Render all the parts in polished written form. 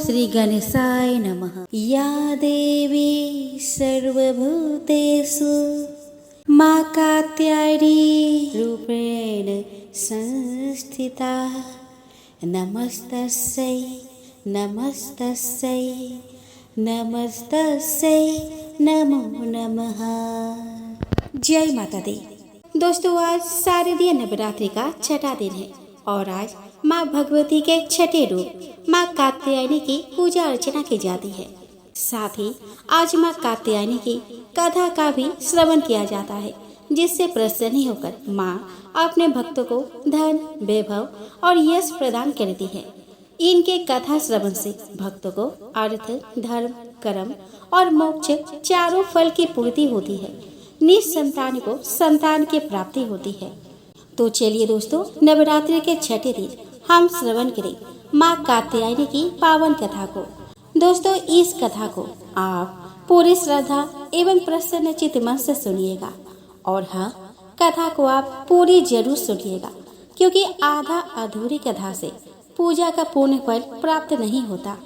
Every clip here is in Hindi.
श्री गणेशाय नमः। या देवी सर्वभूतेषु मा कात्यायनी रूपेण संस्थिता नमस्तस्यै नमस्तस्यै नमस्तस्यै नमो नमः। जय माता दी। दोस्तों, आज शारदीय नवरात्रि का छठा दिन है और आज माँ भगवती के छठे रूप माँ कात्यायनी की पूजा अर्चना की जाती है। साथ ही आज माँ कात्यायनी की कथा का भी श्रवण किया जाता है, जिससे प्रसन्न होकर माँ अपने भक्तों को धन, वैभव और यश प्रदान करती है। इनके कथा श्रवण से भक्तों को अर्थ, धर्म, कर्म और मोक्ष चारों फल की पूर्ति होती है। निसंतान को संतान की प्राप्ति होती है। तो चलिए दोस्तों, नवरात्रि के छठे दिन हम श्रवण करें माँ कात्यायनी की पावन कथा को। दोस्तों, इस कथा को आप पूरी श्रद्धा एवं प्रसन्न चित्त मन से सुनिएगा और हाँ, कथा को आप पूरी जरूर सुनिएगा, क्योंकि आधा अधूरी कथा से पूजा का पूर्ण फल प्राप्त नहीं होता।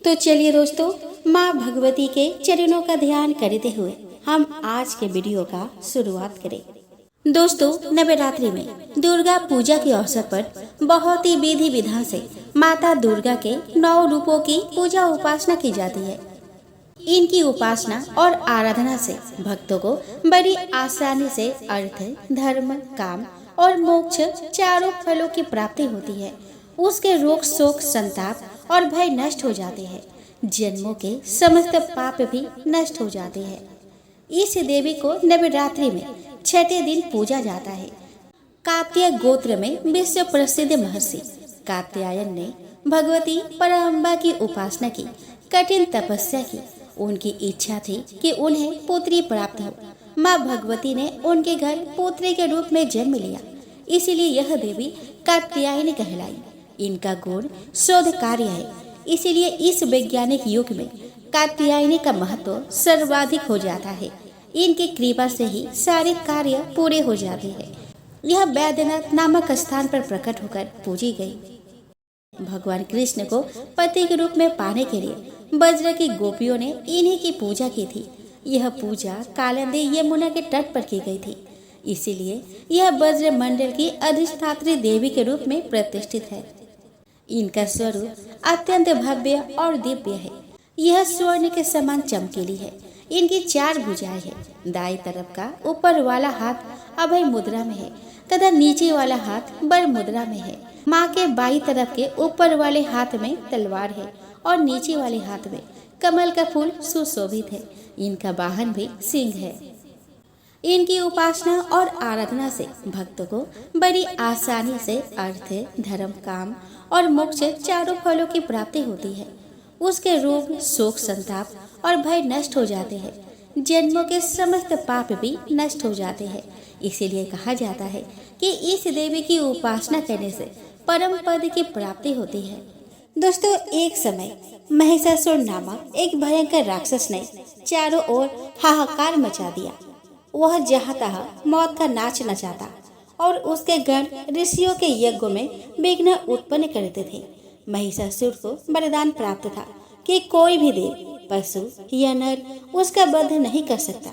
तो चलिए दोस्तों, माँ भगवती के चरणों का ध्यान करते हुए हम आज के वीडियो का शुरुआत करें। दोस्तों, नवरात्रि में दुर्गा पूजा के अवसर पर बहुत ही विधि विधान से माता दुर्गा के 9 रूपों की पूजा उपासना की जाती है। इनकी उपासना और आराधना से भक्तों को बड़ी आसानी से अर्थ, धर्म, काम और मोक्ष चारों फलों की प्राप्ति होती है। उसके रोग, शोक, संताप और भय नष्ट हो जाते हैं। जन्मों के समस्त पाप भी नष्ट हो जाते हैं। इस देवी को नवरात्रि में छठे दिन पूजा जाता है। कात्याय गोत्र में विश्व प्रसिद्ध महर्षि कात्यायन ने भगवती परम्बा की उपासना की, कठिन तपस्या की। उनकी इच्छा थी कि उन्हें पुत्री प्राप्त हो। माँ भगवती ने उनके घर पुत्री के रूप में जन्म लिया, इसीलिए यह देवी कात्यायनी कहलाई। इनका गुण शोध कार्य है, इसीलिए इस वैज्ञानिक युग में कात्यायनी का महत्व सर्वाधिक हो जाता है। इनकी कृपा से ही सारे कार्य पूरे हो जाते हैं। यह वैद्यनाथ नामक स्थान पर प्रकट होकर पूजी गई। भगवान कृष्ण को पति के रूप में पाने के लिए ब्रज की गोपियों ने इन्हीं की पूजा की थी। यह पूजा कालिंदी यमुना के तट पर की गई थी, इसीलिए यह ब्रज मंडल की अधिष्ठात्री देवी के रूप में प्रतिष्ठित है। इनका स्वरूप अत्यंत भव्य और दिव्य है। यह स्वर्ण के समान चमकीली है। इनकी 4 भुजाएं हैं। दाईं तरफ का ऊपर वाला हाथ अभय मुद्रा में है तथा नीचे वाला हाथ बर मुद्रा में है। माँ के बाईं तरफ के ऊपर वाले हाथ में तलवार है और नीचे वाले हाथ में कमल का फूल सुशोभित है। इनका वाहन भी सिंह है। इनकी उपासना और आराधना से भक्तों को बड़ी आसानी से अर्थ, धर्म, काम और मोक्ष चारों फलों की प्राप्ति होती है। उसके रोग, शोक, संताप और भय नष्ट हो जाते हैं। जन्मों के समस्त पाप भी नष्ट हो जाते हैं। इसीलिए कहा जाता है कि इस देवी की उपासना करने से परम पद की प्राप्ति होती है। दोस्तों, एक समय महिषासुर नामक एक भयंकर राक्षस ने चारों ओर हाहाकार मचा दिया। वह जहाँ तहाँ मौत का नाच नचाता और उसके गण ऋषियों के यज्ञों में विघ्न उत्पन्न करते थे। महिषासुर को वरदान प्राप्त था कि कोई भी देव, पशु या नर उसका वध नहीं कर सकता।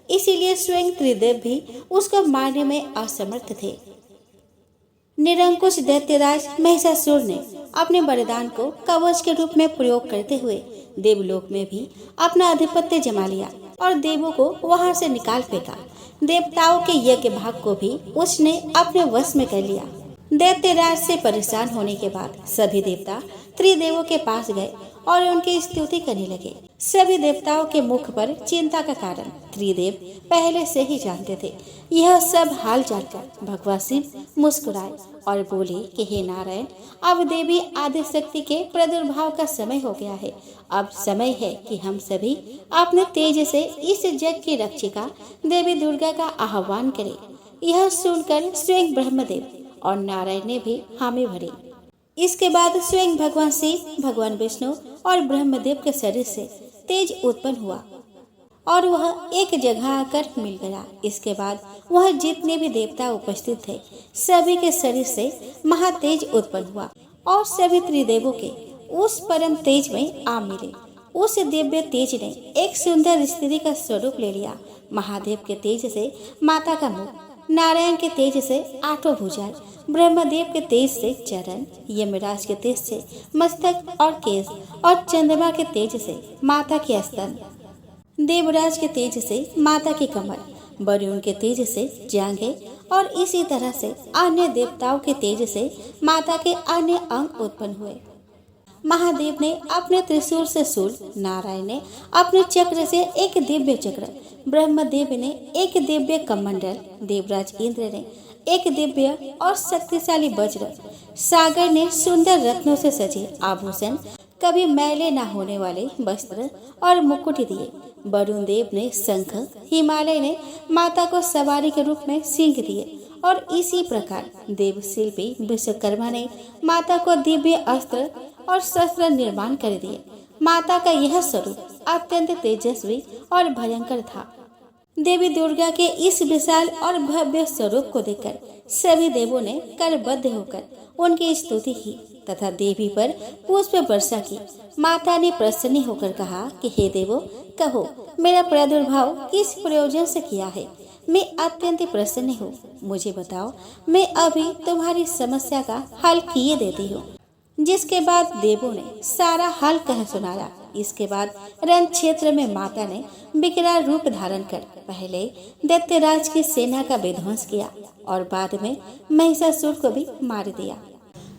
इसीलिए स्वयं त्रिदेव भी उसको मारने में असमर्थ थे। निरंकुश दैत्यराज महिषासुर ने अपने वरदान को कवच के रूप में प्रयोग करते हुए देवलोक में भी अपना आधिपत्य जमा लिया और देवों को वहां से निकाल फेंका। देवताओं के यज्ञ भाग को भी उसने अपने वश में कर लिया। दैत्यराज से परेशान होने के बाद सभी देवता त्रिदेवों के पास गए और उनकी स्तुति करने लगे। सभी देवताओं के मुख पर चिंता का कारण त्रिदेव पहले से ही जानते थे। यह सब हाल जानकर भगवान शिव मुस्कुराए और बोले कि हे नारायण, अब देवी आदिशक्ति के प्रादुर्भाव का समय हो गया है। अब समय है कि हम सभी अपने तेज से इस जग की रक्षिका देवी दुर्गा का आह्वान करें। यह सुनकर स्वयं ब्रह्मदेव और नारायण ने भी हामी भरी। इसके बाद स्वयं भगवान शिव, भगवान विष्णु और ब्रह्मदेव के शरीर से तेज उत्पन्न हुआ और वह एक जगह आकर मिल गया। इसके बाद वह जितने भी देवता उपस्थित थे सभी के शरीर से महातेज उत्पन्न हुआ और सभी त्रिदेवों के उस परम तेज में आ मिले। उस दिव्य तेज ने एक सुंदर स्त्री का स्वरूप ले लिया। महादेव के तेज से माता का मुख, नारायण के तेज से आठों भुजाएं, ब्रह्मदेव के तेज से चरण, यमराज के तेज से मस्तक और केस, और चंद्रमा के तेज से माता के स्तन, देवराज के तेज से माता की कमर, वरुण के तेज से जांघें, और इसी तरह से अन्य देवताओं के तेज से माता के अन्य अंग उत्पन्न हुए। महादेव ने अपने त्रिशूल से शूल, नारायण ने अपने चक्र से एक दिव्य चक्र, ब्रह्मदेव ने एक दिव्य कमंडल, देवराज इंद्र ने एक दिव्य और शक्तिशाली वज्र, सागर ने सुंदर रत्नों से सजे आभूषण, कभी मैले न होने वाले वस्त्र और मुकुट दिए। वरुण देव ने शंख, हिमालय ने माता को सवारी के रूप में सिंह दिए, और इसी प्रकार देव शिल्पी विश्वकर्मा ने माता को दिव्य अस्त्र और शस्त्र निर्माण कर दिए। माता का यह स्वरूप अत्यंत तेजस्वी और भयंकर था। देवी दुर्गा के इस विशाल और भव्य स्वरूप को देखकर सभी देवों ने करबद्ध होकर उनकी स्तुति की तथा देवी पर पुष्प वर्षा की। माता ने प्रसन्न होकर कहा कि हे देवो, कहो मेरा प्रादुर्भाव किस प्रयोजन से किया है। मैं अत्यंत प्रसन्न हूँ। मुझे बताओ, मैं अभी तुम्हारी समस्या का हल किए देती हूँ। जिसके बाद देवों ने सारा हाल कह सुनाया। इसके बाद रण क्षेत्र में माता ने विकराल रूप धारण कर पहले दैत्यराज की सेना का विध्वंस किया और बाद में महिषासुर को भी मार दिया।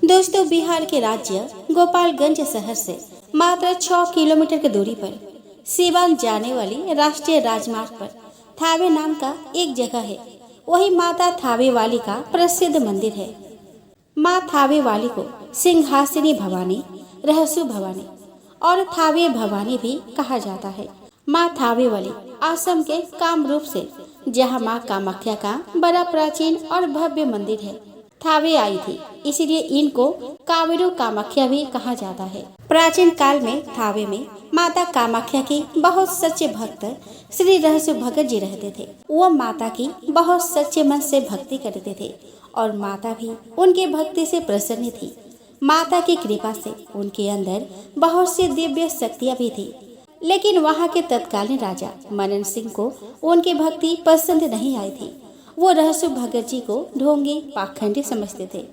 दोस्तों, बिहार के राज्य गोपालगंज शहर से मात्र 6 किलोमीटर की दूरी पर सीवान जाने वाली राष्ट्रीय राजमार्ग पर थावे नाम का एक जगह है। वही माता थावे वाली का प्रसिद्ध मंदिर है। माँ थावे वाली को सिंहासनी भवानी, रहसु भवानी और थावे भवानी भी कहा जाता है। माँ थावे वाली असम के कामरूप से, जहाँ माँ कामाख्या का बड़ा प्राचीन और भव्य मंदिर है, थावे आई थी, इसलिए इनको कावेरू कामाख्या भी कहा जाता है। प्राचीन काल में थावे में माता कामाख्या की बहुत सच्चे भक्त श्री रहसु भगत जी रहते थे। वो माता की बहुत सच्चे मन से भक्ति करते थे और माता भी उनकी भक्ति से प्रसन्न थी। माता की कृपा से उनके अंदर बहुत सी दिव्य शक्तियाँ भी थी। लेकिन वहाँ के तत्कालीन राजा मनन सिंह को उनकी भक्ति पसंद नहीं आई थी। वो रहसु भगत जी को ढोंगी, पाखंडी समझते थे।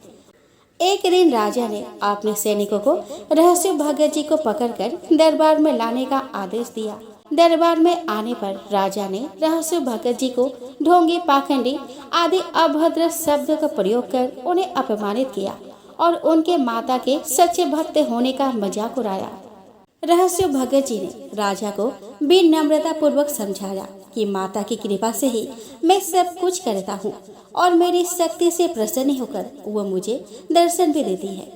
एक दिन राजा ने अपने सैनिकों को रहसु भगत जी को पकड़कर दरबार में लाने का आदेश दिया। दरबार में आने पर राजा ने रहसु भगत जी को ढोंगी, पाखंडी आदि अभद्र शब्दों का प्रयोग कर उन्हें अपमानित किया और उनके माता के सच्चे भक्त होने का मजाक उड़ाया। रहसु भगत जी ने राजा को विनम्रता पूर्वक समझाया कि माता की कृपा से ही मैं सब कुछ करता हूँ और मेरी शक्ति से प्रसन्न होकर वो मुझे दर्शन भी देती है।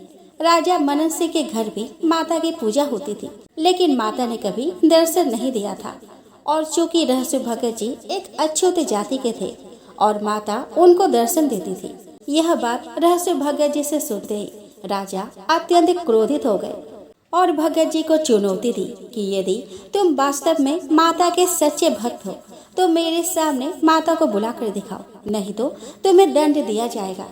राजा मनन सिंह के घर भी माता की पूजा होती थी, लेकिन माता ने कभी दर्शन नहीं दिया था। और चूंकि रहसु भगत जी एक अछूत जाति के थे और माता उनको दर्शन देती थी, यह बात रहसु भगत जी से सुनते ही राजा अत्यंत क्रोधित हो गए और भगत जी को चुनौती दी कि यदि तुम वास्तव में माता के सच्चे भक्त हो तो मेरे सामने माता को बुला कर दिखाओ, नहीं तो तुम्हें दंड दिया जाएगा।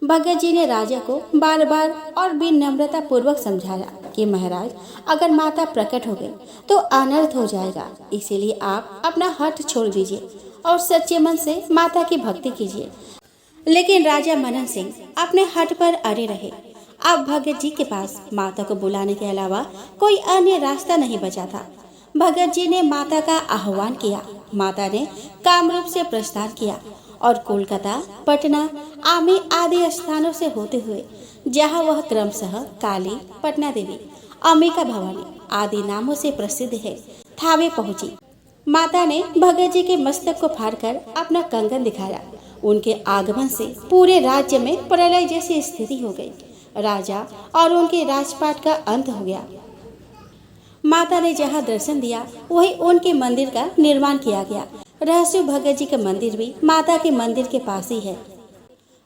भगत जी ने राजा को बार बार और विनम्रता पूर्वक समझाया कि महाराज, अगर माता प्रकट हो गई तो अनर्थ हो जाएगा, इसीलिए आप अपना हठ छोड़ दीजिए और सच्चे मन से माता की भक्ति कीजिए। लेकिन राजा मनन सिंह अपने हठ पर अड़े रहे। अब भगत जी के पास माता को बुलाने के अलावा कोई अन्य रास्ता नहीं बचा था। भगत जी ने माता का आह्वान किया। माता ने कामरूप से प्रस्थान किया और कोलकाता, पटना, आमी आदि स्थानों से होते हुए, जहां वह क्रमशः काली, पटना देवी, अंबिका भवानी आदि नामों से प्रसिद्ध है, थावे पहुंची। माता ने भगत जी के मस्तक को फाड़कर अपना कंगन दिखाया। उनके आगमन से पूरे राज्य में प्रलय जैसी स्थिति हो गई। राजा और उनके राजपाट का अंत हो गया। माता ने जहां दर्शन दिया वहीं उनके मंदिर का निर्माण किया गया। रहसु भगत जी का मंदिर भी माता के मंदिर के पास ही है।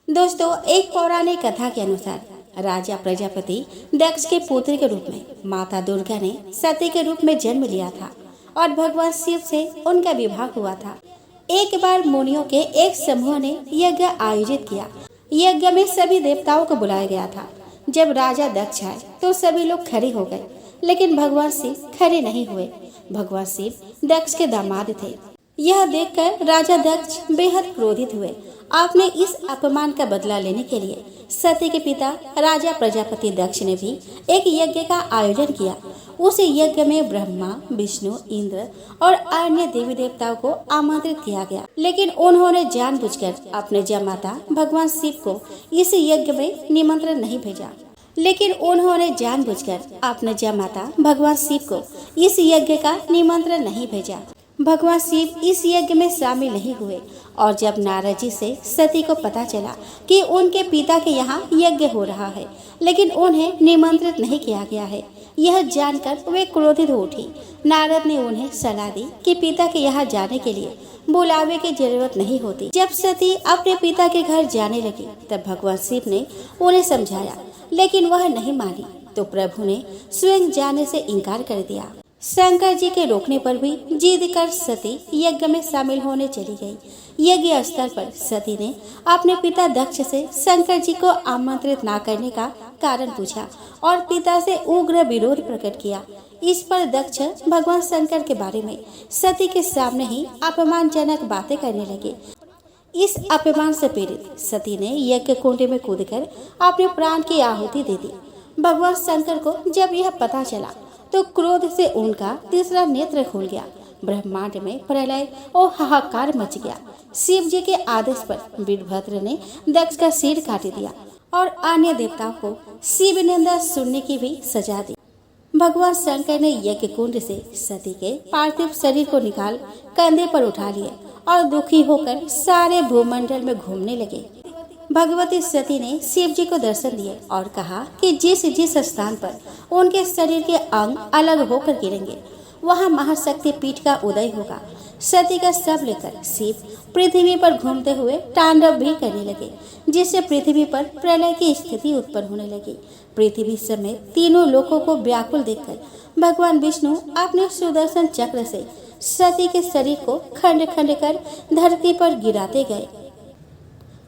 दोस्तों, एक पौराणिक कथा के अनुसार राजा प्रजापति दक्ष के पुत्र के रूप में माता दुर्गा ने सती के रूप में जन्म लिया था और भगवान शिव से उनका विवाह हुआ था। एक बार मुनियों के एक समूह ने यज्ञ आयोजित किया। यज्ञ में सभी देवताओं को बुलाया गया था। जब राजा दक्ष आए तो सभी लोग खड़े हो गए, लेकिन भगवान शिव खड़े नहीं हुए। भगवान शिव दक्ष के दामाद थे। यह देखकर राजा दक्ष बेहद क्रोधित हुए। आपने इस अपमान का बदला लेने के लिए सती के पिता राजा प्रजापति दक्ष ने भी एक यज्ञ का आयोजन किया। उस यज्ञ में ब्रह्मा, विष्णु, इंद्र और अन्य देवी देवताओं को आमंत्रित किया गया, लेकिन उन्होंने जानबूझकर अपने जमाता भगवान शिव को इस यज्ञ में निमंत्रण नहीं भेजा। लेकिन उन्होंने जानबूझकर अपने जमाता भगवान शिव को इस यज्ञ का निमंत्रण नहीं भेजा। भगवान शिव इस यज्ञ में शामिल नहीं हुए और जब नारद जी से सती को पता चला कि उनके पिता के यहाँ यज्ञ हो रहा है, लेकिन उन्हें निमंत्रित नहीं किया गया है, यह जानकर वे क्रोधित हो उठी। नारद ने उन्हें सलाह दी कि पिता के यहाँ जाने के लिए बुलावे की जरूरत नहीं होती। जब सती अपने पिता के घर जाने लगी तब भगवान शिव ने उन्हें समझाया, लेकिन वह नहीं मानी तो प्रभु ने स्वयं जाने से इनकार कर दिया। शंकर जी के रोकने पर भी जिद कर सती यज्ञ में शामिल होने चली गई। यज्ञ स्थल पर सती ने अपने पिता दक्ष से शंकर जी को आमंत्रित न करने का कारण पूछा और पिता से उग्र विरोध प्रकट किया। इस पर दक्ष भगवान शंकर के बारे में सती के सामने ही अपमानजनक बातें करने लगे। इस अपमान से पीड़ित सती ने यज्ञ कुंड में कूदकर अपने प्राण की आहुति दे दी। भगवान शंकर को जब यह पता चला तो क्रोध से उनका तीसरा नेत्र खुल गया। ब्रह्मांड में प्रलय और हाहाकार मच गया। शिव जी के आदेश पर वीरभद्र ने दक्ष का सिर काट दिया और अन्य देवताओं को शिव निंदा सुनने की भी सजा दी। भगवान शंकर ने यज्ञ कुंड से सती के पार्थिव शरीर को निकाल कंधे पर उठा लिए और दुखी होकर सारे भूमंडल में घूमने लगे। भगवती सती ने शिव जी को दर्शन दिए और कहा कि जिस जिस स्थान पर उनके शरीर के अंग अलग होकर गिरेंगे वहां महाशक्ति पीठ का उदय होगा। सती का शव लेकर शिव पृथ्वी पर घूमते हुए तांडव भी करने लगे, जिससे पृथ्वी पर प्रलय की स्थिति उत्पन्न होने लगी। पृथ्वी समेत तीनों लोकों को व्याकुल देखकर भगवान विष्णु अपने सुदर्शन चक्र से सती के शरीर को खंड खंड कर धरती पर गिराते गए।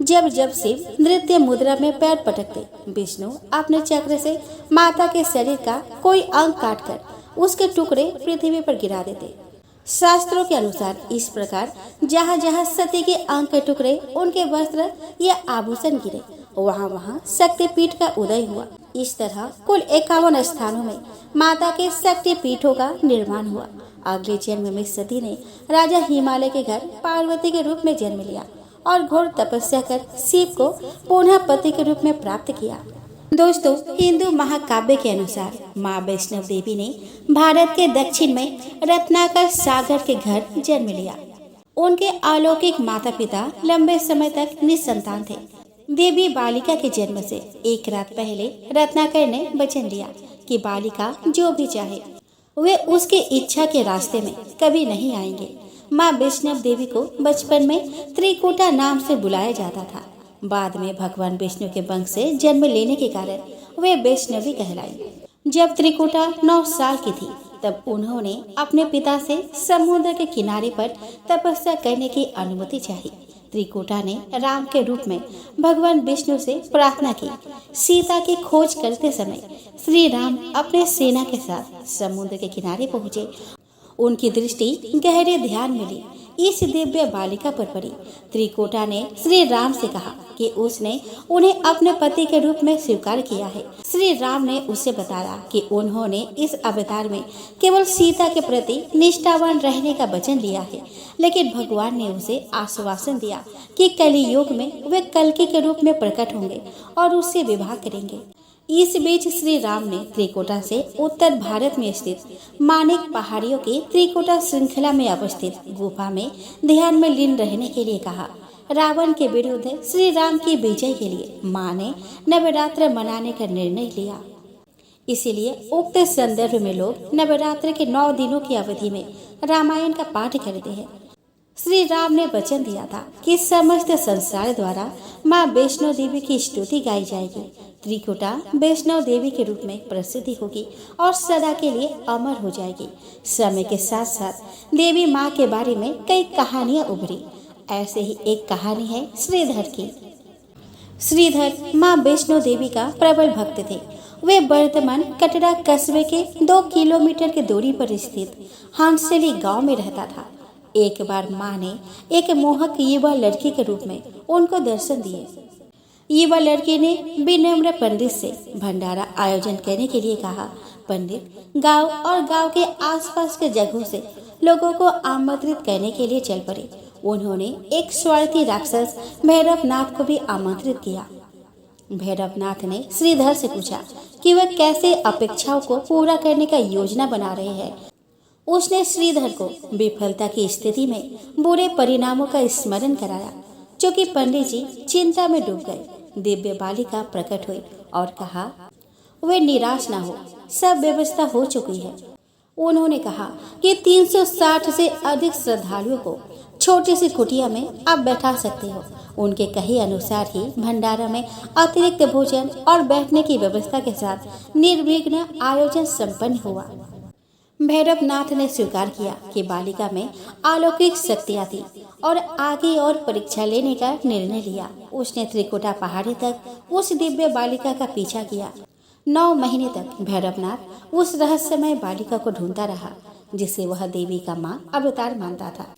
जब जब शिव नृत्य मुद्रा में पैर पटकते, विष्णु अपने चक्र से माता के शरीर का कोई अंग काटकर उसके टुकड़े पृथ्वी पर गिरा देते। शास्त्रों के अनुसार इस प्रकार जहाँ जहाँ सती के अंग के टुकड़े, उनके वस्त्र या आभूषण गिरे, वहाँ वहाँ शक्तिपीठ का उदय हुआ। इस तरह कुल 51 स्थानों में माता के शक्ति पीठों का निर्माण हुआ। अगले जन्म में सती ने राजा हिमालय के घर पार्वती के रूप में जन्म लिया और घोर तपस्या कर शिव को पुनः पति के रूप में प्राप्त किया। दोस्तों, हिंदू महाकाव्य के अनुसार माँ वैष्णव देवी ने भारत के दक्षिण में रत्नाकर सागर के घर जन्म लिया। उनके अलौकिक माता पिता लंबे समय तक निसंतान थे। देवी बालिका के जन्म से एक रात पहले रत्नाकर ने वचन लिया कि बालिका जो भी चाहे वे उसकी इच्छा के रास्ते में कभी नहीं आएंगे। माँ वैष्णव देवी को बचपन में त्रिकुटा नाम से बुलाया जाता था। बाद में भगवान विष्णु के वंश से जन्म लेने के कारण वे वैष्णवी कहलाई। जब त्रिकुटा 9 साल की थी तब उन्होंने अपने पिता से समुद्र के किनारे पर तपस्या करने की अनुमति चाही। त्रिकुटा ने राम के रूप में भगवान विष्णु से प्रार्थना की। सीता की खोज करते समय श्री राम अपने सेना के साथ समुद्र के किनारे पहुँचे। उनकी दृष्टि गहरे ध्यान में ली इस दिव्य बालिका पर पड़ी। त्रिकुटा ने श्री राम से कहा कि उसने उन्हें अपने पति के रूप में स्वीकार किया है। श्री राम ने उसे बताया कि उन्होंने इस अवतार में केवल सीता के प्रति निष्ठावान रहने का वचन लिया है, लेकिन भगवान ने उसे आश्वासन दिया कि कलियुग में वे कल्कि के रूप में प्रकट होंगे और उससे विवाह करेंगे। इस बीच श्री राम ने त्रिकुटा से उत्तर भारत में स्थित मानिक पहाड़ियों की त्रिकुटा श्रृंखला में अवस्थित गुफा में ध्यान में लीन रहने के लिए कहा। रावण के विरुद्ध श्री राम की विजय के लिए माँ ने नवरात्र मनाने का निर्णय लिया। इसीलिए उक्त संदर्भ में लोग नवरात्र के 9 दिनों की अवधि में रामायण का पाठ करते हैं। श्री राम ने वचन दिया था कि समस्त संसार द्वारा माँ वैष्णो देवी की स्तुति गाई जाएगी। त्रिकुटा वैष्णव देवी के रूप में प्रसिद्धि होगी और सदा के लिए अमर हो जाएगी। समय के साथ साथ देवी माँ के बारे में कई कहानियाँ उभरी। ऐसे ही एक कहानी है श्रीधर की। श्रीधर माँ वैष्णो देवी का प्रबल भक्त थे। वे वर्तमान कटरा कस्बे के 2 किलोमीटर की दूरी पर स्थित हांसली गांव में रहता था। एक बार माँ ने एक मोहक युवा लड़की के रूप में उनको दर्शन दिए। युवा लड़की ने विनम्र पंडित से भंडारा आयोजन करने के लिए कहा। पंडित गांव और गांव के आसपास के जगहों से लोगों को आमंत्रित करने के लिए चल पड़े। उन्होंने एक स्वार्थी राक्षस भैरवनाथ को भी आमंत्रित किया। भैरवनाथ ने श्रीधर से पूछा कि वह कैसे अपेक्षाओं को पूरा करने का योजना बना रहे हैं। उसने श्रीधर को विफलता की स्थिति में बुरे परिणामों का स्मरण कराया। चूंकि पंडित जी चिंता में डूब गए, दिव्य बालिका प्रकट हुई और कहा, वे निराश न हो, सब व्यवस्था हो चुकी है। उन्होंने कहा कि 360 से अधिक श्रद्धालुओं को छोटी सी कुटिया में आप बैठा सकते हो। उनके कहे अनुसार ही भंडारा में अतिरिक्त भोजन और बैठने की व्यवस्था के साथ निर्विघ्न आयोजन संपन्न हुआ। भैरवनाथ ने स्वीकार किया कि बालिका में अलौकिक शक्तियां थी और आगे और परीक्षा लेने का निर्णय लिया। उसने त्रिकुटा पहाड़ी तक उस दिव्य बालिका का पीछा किया। 9 महीने तक भैरवनाथ उस रहस्यमय बालिका को ढूंढता रहा, जिसे वह देवी का मां अवतार मानता था।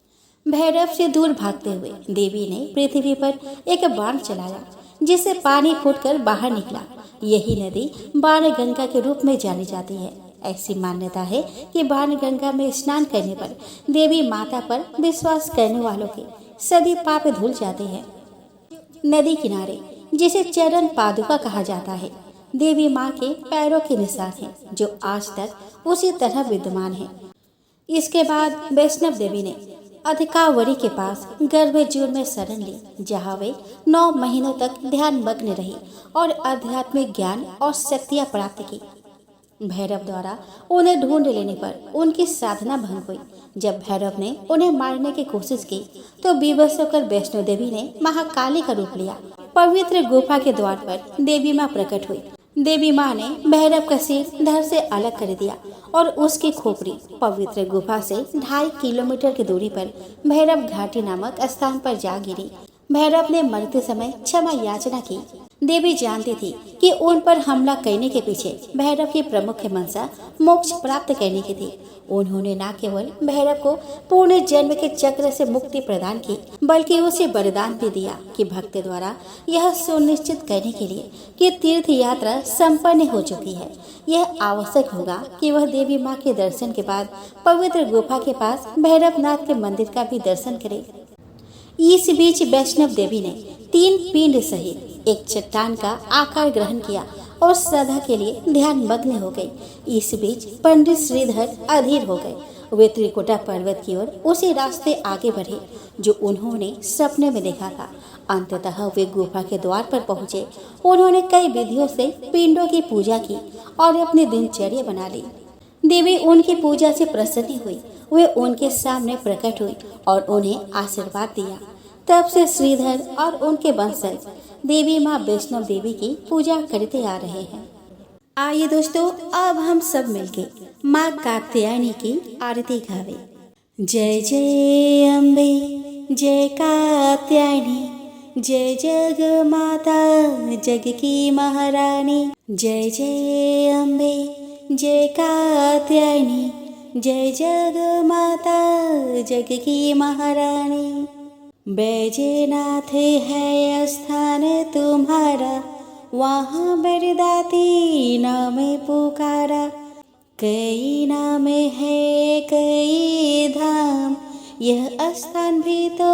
भैरव से दूर भागते हुए देवी ने पृथ्वी पर एक बाण चलाया, जिससे पानी फूटकर बाहर निकला। यही नदी बाणगंगा के रूप में जानी जाती है। ऐसी मान्यता है कि बाणगंगा में स्नान करने पर देवी माता पर विश्वास करने वालों के सभी पाप धुल जाते हैं। नदी किनारे, जिसे चरण पादुका कहा जाता है, देवी माँ के पैरों के निशान हैं, जो आज तक उसी तरह विद्यमान है। इसके बाद वैष्णव देवी ने अधिकावरी के पास गर्भजूर में शरण ली, जहाँ वे 9 महीनों तक ध्यान मग्न रही और आध्यात्मिक ज्ञान और शक्तियाँ प्राप्त की। भैरव द्वारा उन्हें ढूंढ लेने पर उनकी साधना भंग हुई। जब भैरव ने उन्हें मारने की कोशिश की तो विवश होकर वैष्णो देवी ने महाकाली का रूप लिया। पवित्र गुफा के द्वार पर देवी माँ प्रकट हुई। देवी माँ ने भैरव का सिर धड़ से अलग कर दिया और उसकी खोपड़ी पवित्र गुफा से 2.5 किलोमीटर की दूरी पर भैरव घाटी नामक स्थान पर जा गिरी। भैरव ने मरते समय क्षमा याचना की। देवी जानती थी कि उन पर हमला करने के पीछे भैरव की प्रमुख मंशा मोक्ष प्राप्त करने की थी। उन्होंने न केवल भैरव को पूर्ण जन्म के चक्र से मुक्ति प्रदान की, बल्कि उसे वरदान भी दिया कि भक्त द्वारा यह सुनिश्चित करने के लिए कि तीर्थ यात्रा संपन्न हो चुकी है, यह आवश्यक होगा कि वह देवी माँ के दर्शन के बाद पवित्र गुफा के पास भैरवनाथ के मंदिर का भी दर्शन करे। इस बीच वैष्णव देवी ने 3 पिंड सहित एक चट्टान का आकार ग्रहण किया और श्रद्धा के लिए ध्यान मग्न हो गई। इस बीच पंडित श्रीधर अधीर हो गए। वे त्रिकुटा पर्वत की ओर उसी रास्ते आगे बढ़े जो उन्होंने सपने में देखा था। अंततः वे गुफा के द्वार पर पहुंचे। उन्होंने कई विधियों से पिंडों की पूजा की और अपनी दिनचर्या बना ली। देवी उनकी पूजा से प्रसन्न हुई। वे उनके सामने प्रकट हुई और उन्हें आशीर्वाद दिया। तब से श्रीधर और उनके वंशज देवी माँ वैष्णव देवी की पूजा करते आ रहे हैं। आइए दोस्तों, अब हम सब मिलके माँ कात्यायनी की आरती गावे। जय जय अम्बे, जय कात्यायनी, जय जग माता जग की महारानी। जय जय अम्बे, जय कात्यायनी, जय जग माता जग की महारानी। बैजनाथ है स्थान तुम्हारा, वहाँ बरदाती नाम पुकारा। कई नाम है कई धाम, यह स्थान भी तो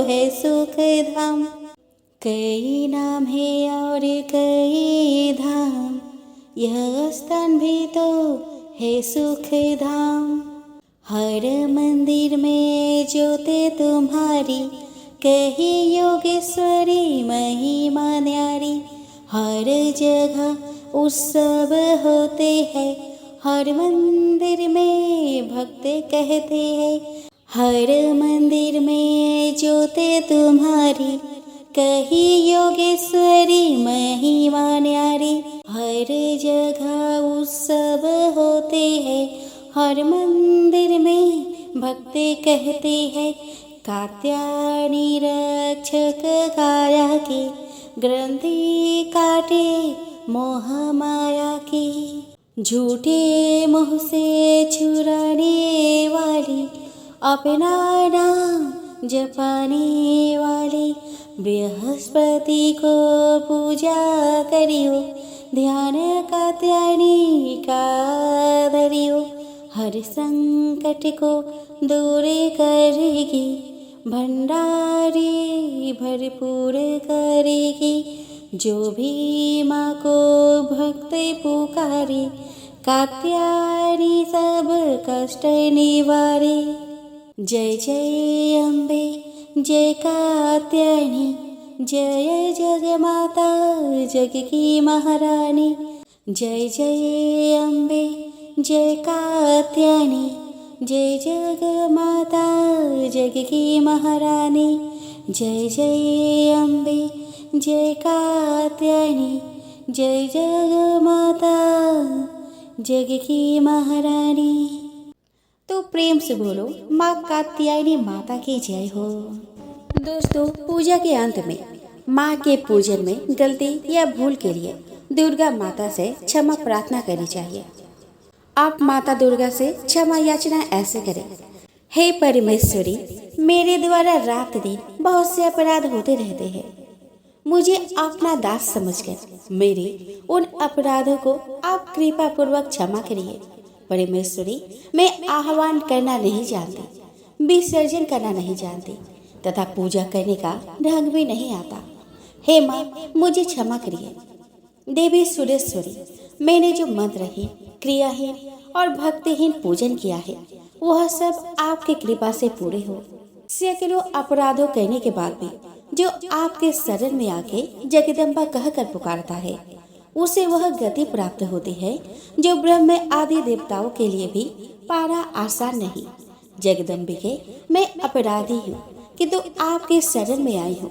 है सुख धाम। कई नाम है और कई धाम, यह स्थान भी तो है सुख धाम। हर मंदिर में ज्योति तुम्हारी, कही योगेश्वरी महिमा न्यारी। हर जगह उत्सव होते हैं, हर मंदिर में भक्त कहते हैं। हर मंदिर में ज्योति तुम्हारी, कही योगेश्वरी महिमा न्यारी। हर जगह उत्सव होते हैं, हर मंदिर में भक्त कहते हैं। कात्यायनी रक्षक काया की, ग्रंथि काटे मोह माया की। झूठे मोह से छुड़ाने वाली, अपना नाम जपाने वाली, बृहस्पति को पूजा करियो, ध्यान कात्यायनी का धरियो। हर संकट को दूर करेगी, भंडारी भरपूर करेगी। जो भी माँ को भक्त पुकारे, कात्यायनी सब कष्ट निवारे। जय जय अम्बे जय कात्यायनी, जय जग माता जग की महारानी। जय जय अम्बे जय कात्यायनी, जय जग माता जग की महारानी। जय जय अम्बे जय कात्यायनी, जय जग माता जग की महारानी। तो प्रेम से बोलो माँ कात्यायनी माता की जय हो। दोस्तों, पूजा के अंत में माँ के पूजन में गलती या भूल के लिए दुर्गा माता से क्षमा प्रार्थना करनी चाहिए। आप माता दुर्गा से क्षमा याचना ऐसे करें। हे परमेश्वरी, मेरे द्वारा रात दिन बहुत से अपराध होते रहते हैं। मुझे अपना दास समझकर मेरे उन अपराधों को आप कृपा पूर्वक क्षमा करिए। परमेश्वरी, मैं आह्वान करना नहीं जानती, विसर्जन करना नहीं जानती तथा पूजा करने का ढंग भी नहीं आता। हे माँ, मुझे क्षमा करिए। देवी सुरेश्वरी, मैंने जो मंत्रहीन, क्रियाहीन और भक्तिहीन पूजन किया है वह सब आपकी कृपा से पूरे हो। सैकड़ों अपराधों करने के बाद भी जो आपके शरण में आके जगदम्बा कहकर पुकारता है उसे वह गति प्राप्त होती है जो ब्रह्म आदि देवताओं के लिए भी पाना आसान नहीं। जगदम्बिके, मैं अपराधी हूँ किंतु आपके शरण में आई हूँ।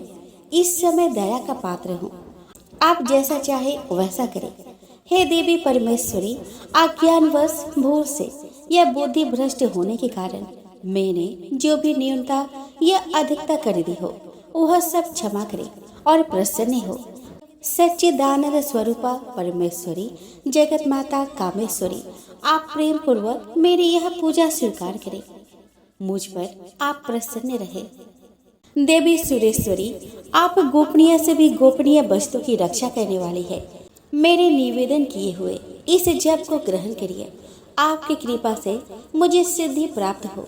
इस समय दया का पात्र हूँ, आप जैसा चाहे वैसा करें। हे देवी परमेश्वरी, अज्ञानवश भूल से या बुद्धि भ्रष्ट होने के कारण मैंने जो भी न्यूनता या अधिकता कर दी हो वह सब क्षमा करे और प्रसन्न हो। सच्चिदानंद स्वरूपा परमेश्वरी, जगत माता कामेश्वरी, आप प्रेम पूर्वक मेरी यह पूजा स्वीकार करें। मुझ पर आप प्रसन्न रहे। देवी सुरेश्वरी, आप गोपनीय से भी गोपनीय वस्तु की रक्षा करने वाली है। मेरे निवेदन किए हुए इस जप को ग्रहण करिए। आपकी कृपा से मुझे सिद्धि प्राप्त हो।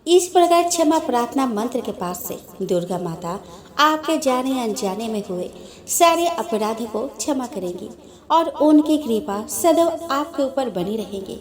इस प्रकार क्षमा प्रार्थना मंत्र के पास से दुर्गा माता आपके जाने अनजाने में हुए सारे अपराधों को क्षमा करेंगी और उनकी कृपा सदैव आपके ऊपर बनी रहेगी।